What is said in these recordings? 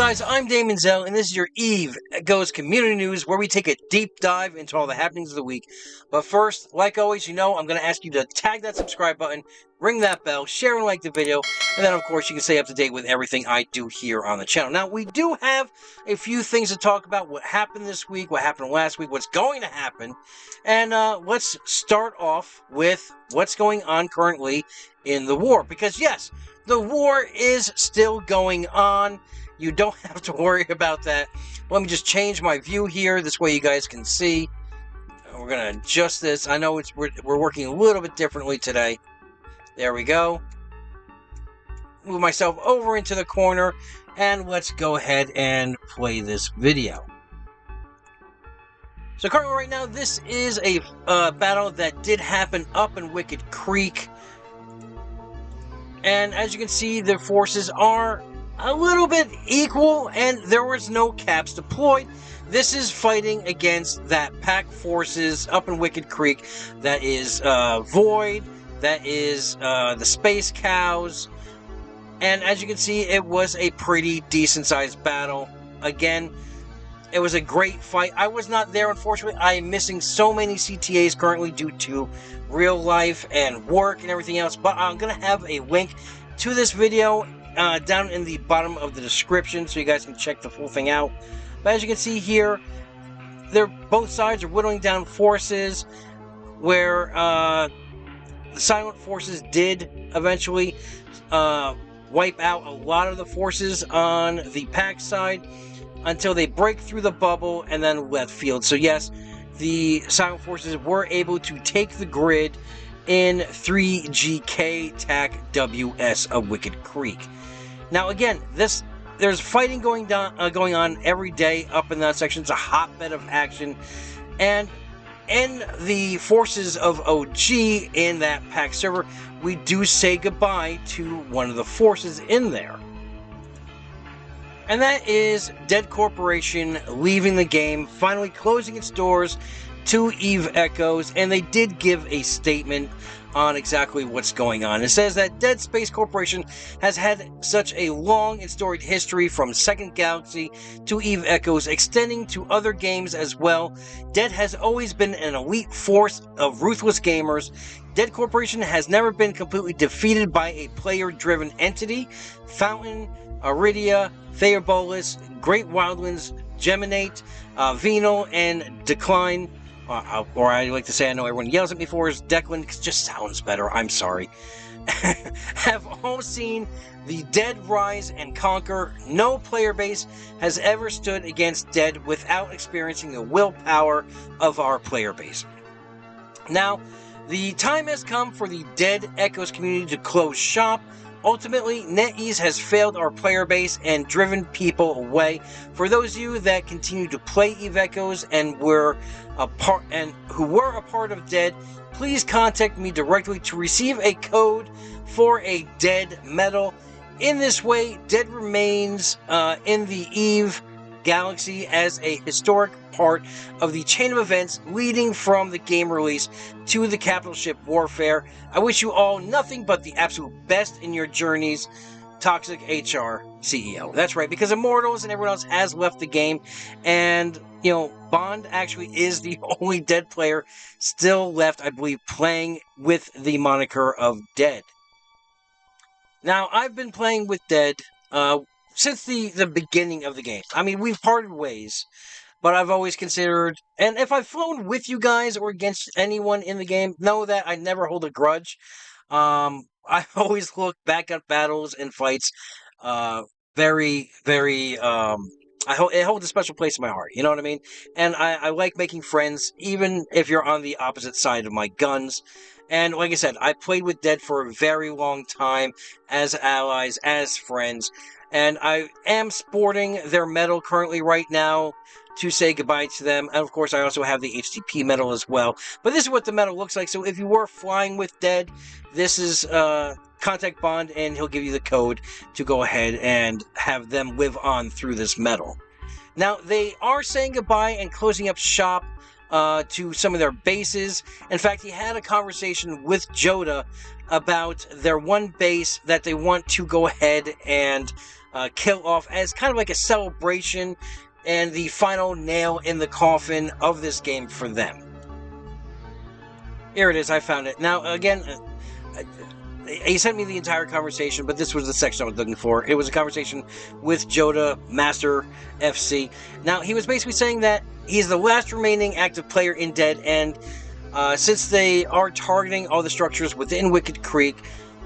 guys, I'm Daemonxel, and this is your Eve Goes Community News, where we take a deep dive into all the happenings of the week. But first, like always, I'm going to ask you to tag that subscribe button, ring that bell, share and like the video, and then, of course, you can stay up to date with everything I do here on the channel. Now, we do have a few things to talk about, what happened this week, what happened last week, what's going to happen, and let's start off with what's going on currently in the war, because yes, the war is still going on. You don't have to worry about that. Let me just change my view here. This way you guys can see. We're going to adjust this. I know we're working a little bit differently today. There we go. Move myself over into the corner. And let's go ahead and play this video. So currently right now, this is a battle that did happen up in Wicked Creek. And as you can see, the forces are a little bit equal, and there was no caps deployed. This is fighting against that pack forces up in Wicked Creek. That is Void, that is the Space Cows, and as you can see, it was a pretty decent-sized battle. Again, it was a great fight. I was not there, unfortunately. I am missing so many CTAs currently due to real life and work and everything else, but I'm going to have a link to this video down in the bottom of the description so you guys can check the full thing out. But as you can see here, both sides are whittling down forces, where the silent forces did eventually wipe out a lot of the forces on the pack side until they break through the bubble and then left field. So yes, the silent forces were able to take the grid in 3GK TAC WS of Wicked Creek. Now again, there's fighting going on every day up in that section. It's a hotbed of action, and in the forces of OG in that pack server, we do say goodbye to one of the forces in there. And that is Dead Corporation leaving the game, finally closing its doors to Eve Echoes, and they did give a statement on exactly what's going on. It says that Dead Space Corporation has had such a long and storied history, from Second Galaxy to Eve Echoes, extending to other games as well. Dead has always been an elite force of ruthless gamers. Dead Corporation has never been completely defeated by a player-driven entity. Fountain, Aridia, Theobolus, Great Wildlands, Geminate, Venal, and Decline, or I like to say, I know everyone yells at me for, is Declan, because it just sounds better, I'm sorry, have all seen the Dead rise and conquer. No player base has ever stood against Dead without experiencing the willpower of our player base. Now, the time has come for the Dead Echoes community to close shop. Ultimately, NetEase has failed our player base and driven people away. For those of you that continue to play Eve Echoes and who were a part of Dead, please contact me directly to receive a code for a Dead medal. In this way, Dead remains in the Eve Galaxy as a historic part of the chain of events leading from the game release to the capital ship warfare. I wish you all nothing but the absolute best in your journeys. Toxic HR CEO. That's right, because Immortals and everyone else has left the game, and Bond actually is the only Dead player still left, I believe, playing with the moniker of Dead. Now, I've been playing with Dead since the beginning of the game. I mean, we've parted ways, but I've always considered, and if I've flown with you guys or against anyone in the game, know that I never hold a grudge. I always look back at battles and fights very, very, it holds a special place in my heart, you know what I mean? And I like making friends, even if you're on the opposite side of my guns. And like I said, I played with Dead for a very long time, as allies, as friends, and I am sporting their medal currently right now to say goodbye to them. And of course, I also have the HTP medal as well. But this is what the medal looks like. So if you were flying with Dead, this is contact Bond, and he'll give you the code to go ahead and have them live on through this medal. Now, they are saying goodbye and closing up shop to some of their bases. In fact, he had a conversation with Joda about their one base that they want to go ahead and kill off as kind of like a celebration and the final nail in the coffin of this game for them. Here it is, I found it. Now, again, he sent me the entire conversation, but this was the section I was looking for. It was a conversation with Joda, Master FC. Now, he was basically saying that he's the last remaining active player in Dead, and since they are targeting all the structures within Wicked Creek,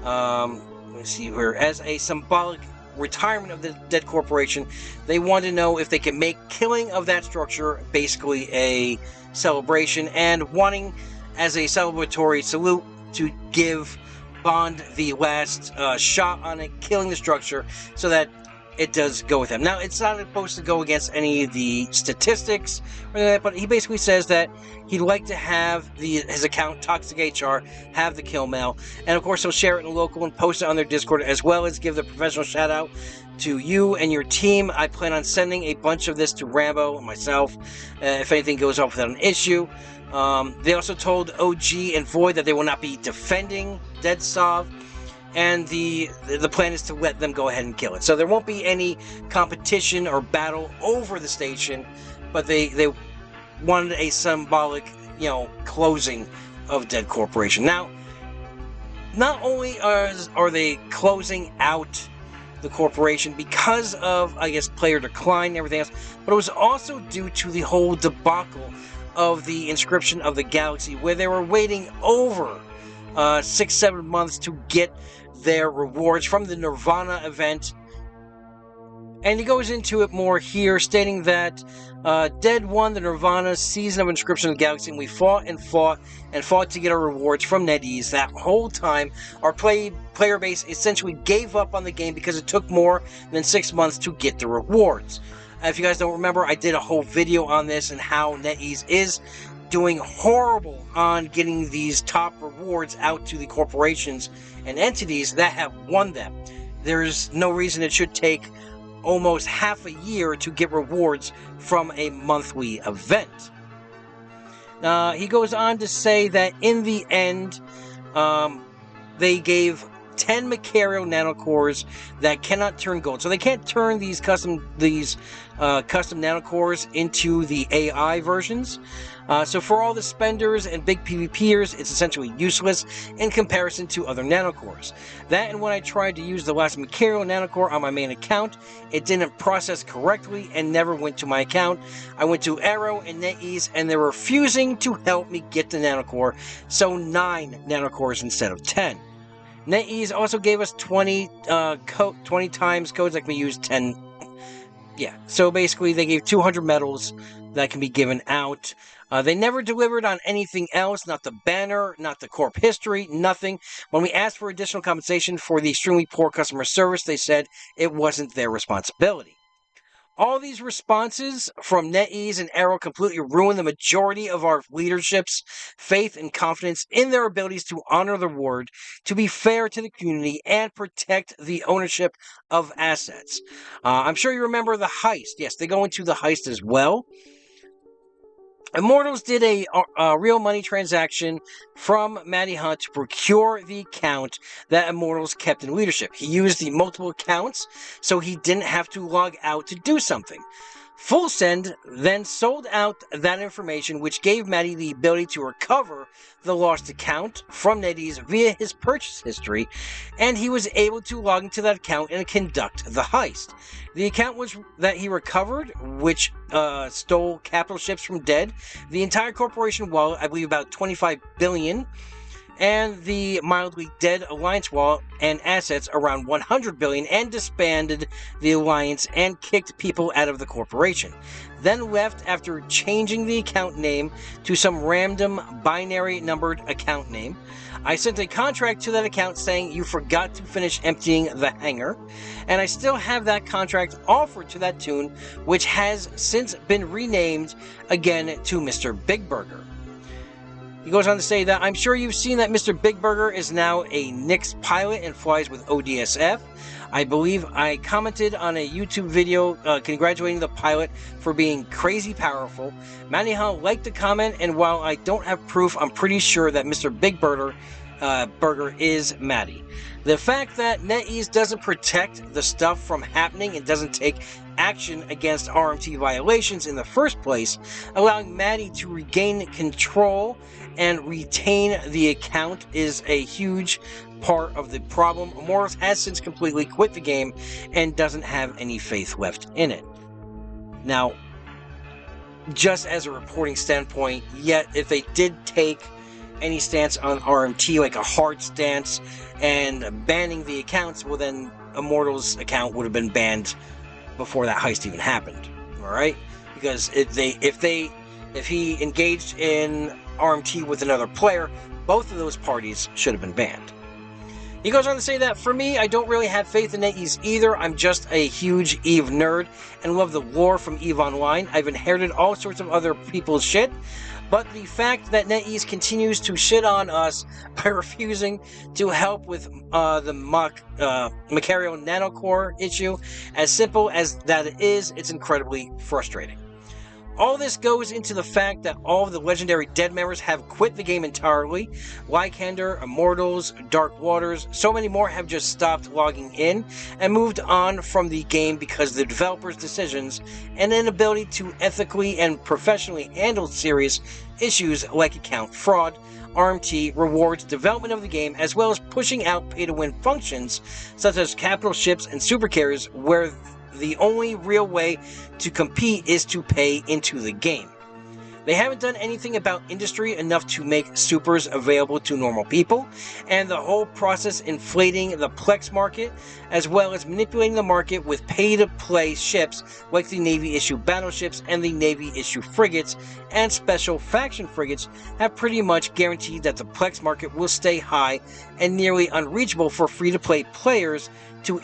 let's see here, as a symbolic retirement of the Dead Corporation, they want to know if they can make killing of that structure basically a celebration, and wanting as a celebratory salute to give Bond the last shot on it, killing the structure, so that it does go with him. Now, it's not supposed to go against any of the statistics, but he basically says that he'd like to have his account, Toxic HR, have the kill mail, and of course he'll share it in the local and post it on their Discord, as well as give the professional shout out to you and your team. I plan on sending a bunch of this to Rambo and myself if anything goes off without an issue. They also told OG and Void that they will not be defending Dead Sov, and the plan is to let them go ahead and kill it. So there won't be any competition or battle over the station, but they wanted a symbolic, closing of Dead Corporation. Now, not only are they closing out the corporation because of, I guess, player decline and everything else, but it was also due to the whole debacle of the Inscription of the Galaxy, where they were waiting over 6-7 months to get their rewards from the Nirvana event. And he goes into it more here, stating that Dead won the Nirvana season of Inscription of the Galaxy, and we fought and fought and fought to get our rewards from NetEase. That whole time, our player base essentially gave up on the game because it took more than 6 months to get the rewards. If you guys don't remember, I did a whole video on this and how NetEase is doing horrible on getting these top rewards out to the corporations and entities that have won them. There's no reason it should take almost half a year to get rewards from a monthly event. He goes on to say that in the end, they gave 10 Macario nanocores that cannot turn gold. So they can't turn these custom nanocores into the AI versions. So for all the spenders and big PvPers, it's essentially useless in comparison to other nanocores. That, and when I tried to use the last Macario nanocore on my main account, it didn't process correctly and never went to my account. I went to Arrow and NetEase, and they're refusing to help me get the nanocore, so 9 nanocores instead of 10. NetEase also gave us 20 times codes that can be used 10. Yeah, so basically they gave 200 medals that can be given out. They never delivered on anything else, not the banner, not the corp history, nothing. When we asked for additional compensation for the extremely poor customer service, they said it wasn't their responsibility. All these responses from NetEase and Arrow completely ruined the majority of our leadership's faith and confidence in their abilities to honor the word, to be fair to the community, and protect the ownership of assets. I'm sure you remember the heist. Yes, they go into the heist as well. Immortals did a real money transaction from Matty Hunt to procure the account that Immortals kept in leadership. He used the multiple accounts so he didn't have to log out to do something. Full Send then sold out that information, which gave Matty the ability to recover the lost account from NetEase via his purchase history, and he was able to log into that account and conduct the heist. The account that he recovered, which stole capital ships from Dead, the entire corporation wallet, I believe about 25 billion, and the mildly Dead Alliance wallet and assets around 100 billion, and disbanded the Alliance and kicked people out of the corporation. Then left after changing the account name to some random binary numbered account name. I sent a contract to that account saying you forgot to finish emptying the hangar, and I still have that contract offered to that tune, which has since been renamed again to Mr. Big Burger. He goes on to say that I'm sure you've seen that Mr. Big Burger is now a Nix pilot and flies with ODSF. I believe I commented on a YouTube video congratulating the pilot for being crazy powerful. Matty Hunt liked the comment, and while I don't have proof, I'm pretty sure that Mr. Big Burger burger is Maddie. The fact that NetEase doesn't protect the stuff from happening and doesn't take action against RMT violations in the first place, allowing Maddie to regain control and retain the account, is a huge part of the problem. Immortals has since completely quit the game and doesn't have any faith left in it. Now, just as a reporting standpoint, yet if they did take any stance on RMT, like a hard stance and banning the accounts, well then Immortals account would have been banned before that heist even happened. Alright? Because if he engaged in RMT with another player, both of those parties should have been banned. He goes on to say that, for me, I don't really have faith in NetEase either. I'm just a huge EVE nerd and love the lore from EVE Online. I've inherited all sorts of other people's shit, but the fact that NetEase continues to shit on us by refusing to help with the Macario Nanocore issue, as simple as that is, it's incredibly frustrating. All this goes into the fact that all of the legendary dead members have quit the game entirely. Lycander, Immortals, Dark Waters, so many more have just stopped logging in and moved on from the game because of the developers' decisions and inability to ethically and professionally handle serious issues like account fraud, RMT, rewards, development of the game, as well as pushing out pay-to-win functions such as capital ships and super carriers, where the only real way to compete is to pay into the game. They haven't done anything about industry enough to make supers available to normal people, and the whole process inflating the Plex market, as well as manipulating the market with pay-to-play ships like the Navy issue battleships and the Navy issue frigates and special faction frigates, have pretty much guaranteed that the Plex market will stay high and nearly unreachable for free-to-play players to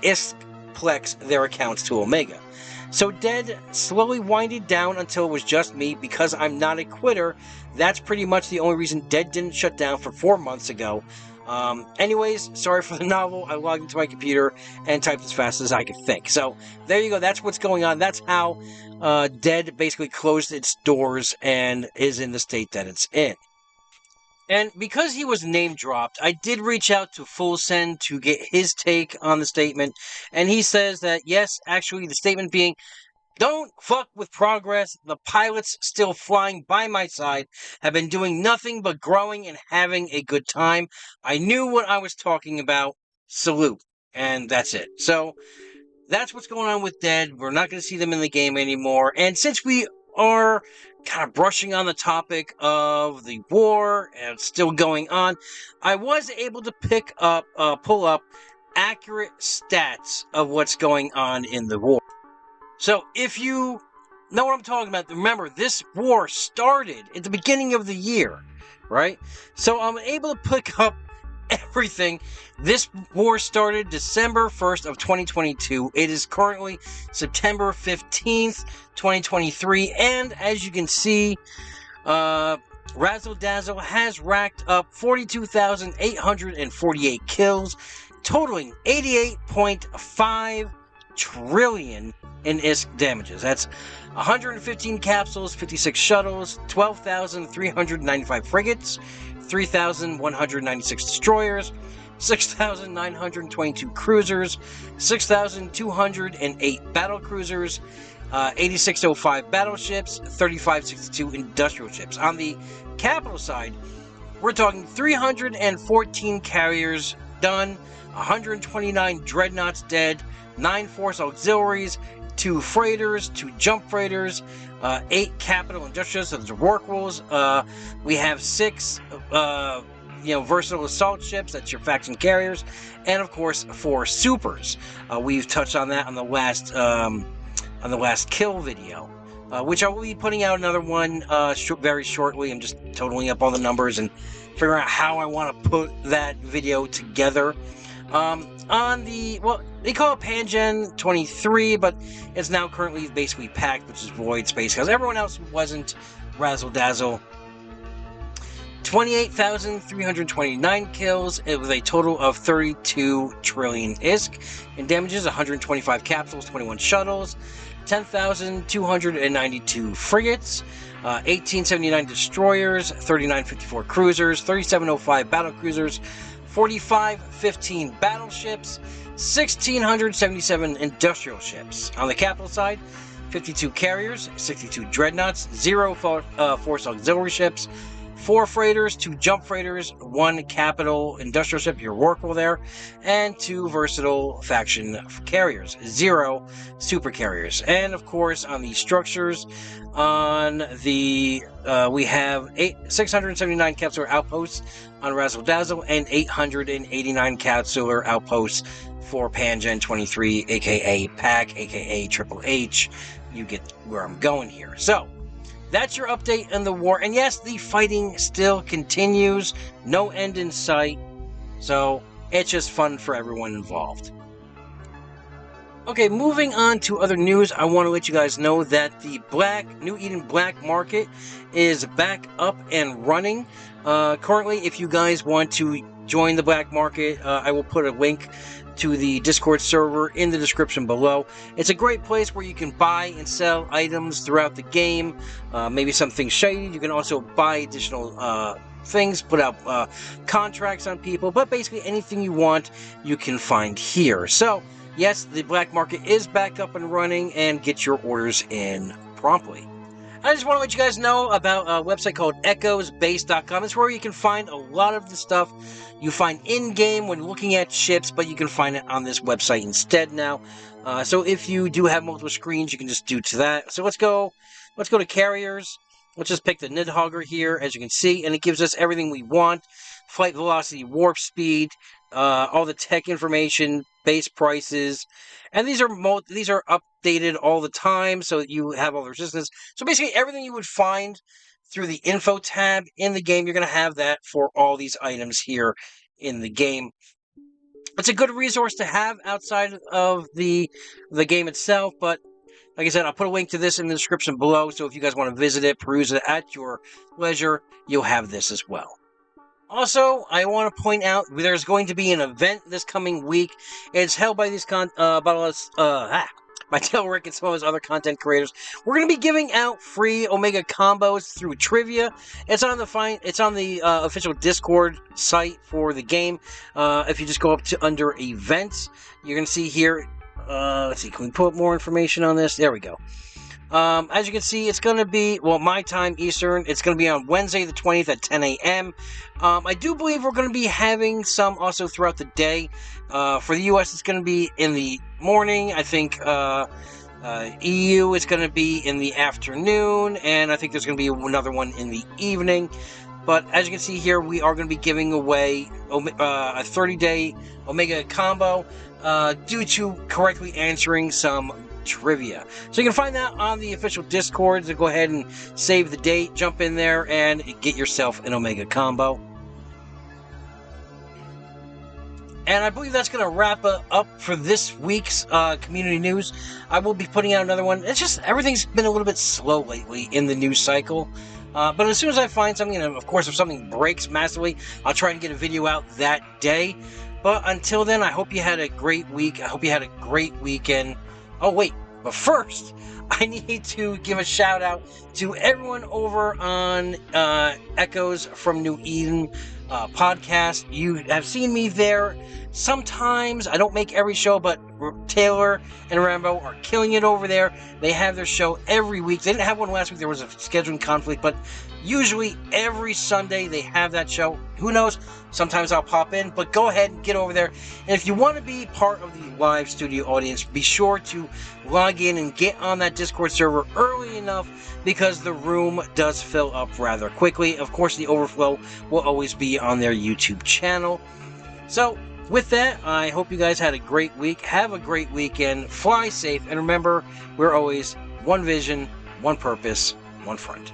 Plex their accounts to Omega. So Dead slowly winded down until it was just me because I'm not a quitter. That's pretty much the only reason Dead didn't shut down for 4 months ago. Anyways, sorry for the novel. I logged into my computer and typed as fast as I could think. So there you go. That's what's going on. That's how Dead basically closed its doors and is in the state that it's in. And because he was name-dropped, I did reach out to Full Send to get his take on the statement, and he says that, yes, actually, the statement being, don't fuck with progress, the pilots still flying by my side have been doing nothing but growing and having a good time. I knew what I was talking about. Salute. And that's it. So, that's what's going on with Dead. We're not going to see them in the game anymore, and since we are kind of brushing on the topic of the war and it's still going on, I was able to pull up accurate stats of what's going on in the war. So if you know what I'm talking about, remember this war started at the beginning of the year, right? So I'm able to pick up everything. This war started December 1st of 2022. It is currently September 15th, 2023, and as you can see, Razzle Dazzle has racked up 42,848 kills, totaling 88.5 trillion in ISK damages. That's 115 capsules, 56 shuttles, 12,395 frigates, 3,196 destroyers, 6,922 cruisers, 6,208 battle cruisers, 8605 battleships, 3562 industrial ships. On the capital side, we're talking 314 carriers done, 129 dreadnoughts dead, 9 force auxiliaries, 2 freighters, 2 jump freighters, 8 capital industrials, so those are Rorquals. We have 6 versatile assault ships, that's your faction carriers, and of course 4 supers. We've touched on that on the last kill video, which I will be putting out another one very shortly. I'm just totaling up all the numbers and figuring out how I want to put that video together. On the, well, they call it Pangen 23, but it's now currently basically packed, which is void space, because everyone else wasn't Razzle Dazzle. 28,329 kills with a total of 32 trillion ISK. In damages, 125 capsules, 21 shuttles, 10,292 frigates, 1879 destroyers, 3954 cruisers, 3705 battle cruisers, 4515 battleships, 1,677 industrial ships. On the capital side, 52 carriers, 62 dreadnoughts, 0 force auxiliary ships, 4 freighters, 2 jump freighters, 1 capital industrial ship, your Rorqual there, and 2 versatile faction carriers, 0 super carriers. And of course, on the structures, on the we have 679 capsular outposts on Razzle Dazzle and 889 capsular outposts for Pangen 23, aka PAC, aka Triple H. You get where I'm going here. So that's your update on the war. And yes, the fighting still continues. No end in sight. So it's just fun for everyone involved. Okay, moving on to other news, I want to let you guys know that the New Eden Black Market is back up and running. Currently, if you guys want to join the Black Market, I will put a link to the Discord server in the description below. It's a great place where you can buy and sell items throughout the game, maybe something shady. You can also buy additional things, put out contracts on people, but basically anything you want, you can find here. So, yes, the Black Market is back up and running, and get your orders in promptly. I just want to let you guys know about a website called echoesbase.com. It's where you can find a lot of the stuff you find in-game when looking at ships, but you can find it on this website instead now. So if you do have multiple screens, you can just do to that. So let's go to carriers. Let's just pick the Nidhogger here, as you can see, and it gives us everything we want. Flight velocity, warp speed, all the tech information, base prices, and these are updated all the time, so that you have all the resistance. So basically, everything you would find through the info tab in the game, you're going to have that for all these items here in the game. It's a good resource to have outside of the game itself, but like I said, I'll put a link to this in the description below, so if you guys want to visit it, peruse it at your leisure, you'll have this as well. Also, I want to point out there's going to be an event this coming week. It's held by these by Tailrick and some of his other content creators. We're going to be giving out free Omega combos through trivia. It's on the official Discord site for the game. If you just go up to under events, you're going to see here. Let's see, can we put more information on this? There we go. As you can see, it's going to be, well, my time, Eastern. It's going to be on Wednesday the 20th at 10 a.m. I do believe we're going to be having some also throughout the day. For the U.S., it's going to be in the morning. I think EU is going to be in the afternoon. And I think there's going to be another one in the evening. But as you can see here, we are going to be giving away a 30-day Omega combo due to correctly answering some trivia. So you can find that on the official Discord. So go ahead and save the date, jump in there, and get yourself an Omega combo. And I believe that's going to wrap up for this week's community news. I will be putting out another one. It's just everything's been a little bit slow lately in the news cycle. But as soon as I find something, and of course if something breaks massively, I'll try and get a video out that day. But until then, I hope you had a great week. I hope you had a great weekend. Oh, wait. But first, I need to give a shout out to everyone over on Echoes from New Eden podcast. You have seen me there. Sometimes, I don't make every show, but Taylor and Rambo are killing it over there. They have their show every week. They didn't have one last week. There was a scheduling conflict, but usually every Sunday they have that show. Who knows? Sometimes I'll pop in, but go ahead and get over there. And if you want to be part of the live studio audience, be sure to log in and get on that Discord server early enough, because the room does fill up rather quickly. Of course, the overflow will always be on their YouTube channel. So, with that, I hope you guys had a great week. Have a great weekend. Fly safe. And remember, we're always one vision, one purpose, one front.